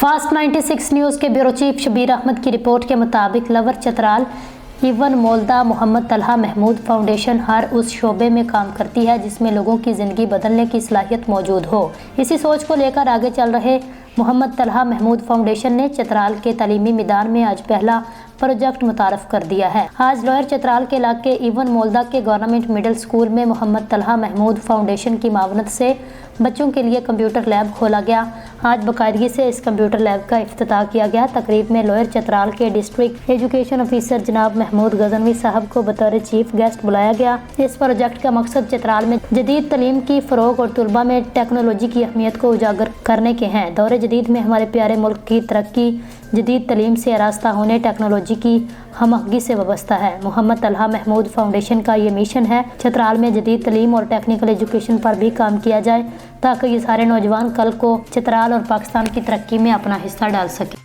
Fast 96 news के bureau chief Shabbir Ahmed की report के मुताबिक लवर चतराल इवन मोलदा मोहम्मद तलहा महमूद फाउंडेशन हर उस शोबे में काम करती है जिसमें लोगों की ज़िंदगी बदलने की सलाहियत मौजूद हो। इसी सोच को लेकर आगे चल रहे मोहम्मद तलहा महमूद फाउंडेशन ने चतराल के तालीमी मैदान में आज पहला प्रोजेक्ट मुतारफ़ कर दिया है। आज लोअर चतराल के इलाके इवन मोलदा के गवर्नमेंट मिडिल स्कूल में मोहम्मद तलहा महमूद फाउंडेशन की मावनत से बच्चों के लिए कंप्यूटर लैब खोला गया। आज बाकायदगी से इस कंप्यूटर लैब का इफ्तिताह किया गया। तकरीब में लोअर चतराल के डिस्ट्रिक्ट एजुकेशन ऑफिसर जनाब महमूद गजनवी साहब को बतौर चीफ गेस्ट बुलाया गया। इस प्रोजेक्ट का मकसद चतराल में जदीद तलीम की फ़रोग और तलबा में टेक्नोलॉजी की अहमियत को उजागर करने के हैं। दौर जदीद में हमारे प्यारे मुल्क की तरक्की जदीद तलीम से आरास्ता होने टेक्नोलॉजी की हमआहंगी से वाबस्ता है। मोहम्मद तलहा महमूद फाउंडेशन का ये मिशन है चतराल में जदीद तलीम और टेक्निकल एजुकेशन पर भी काम किया जाए ताकि ये सारे नौजवान कल को चतराल और पाकिस्तान की तरक्की में अपना हिस्सा डाल सकें।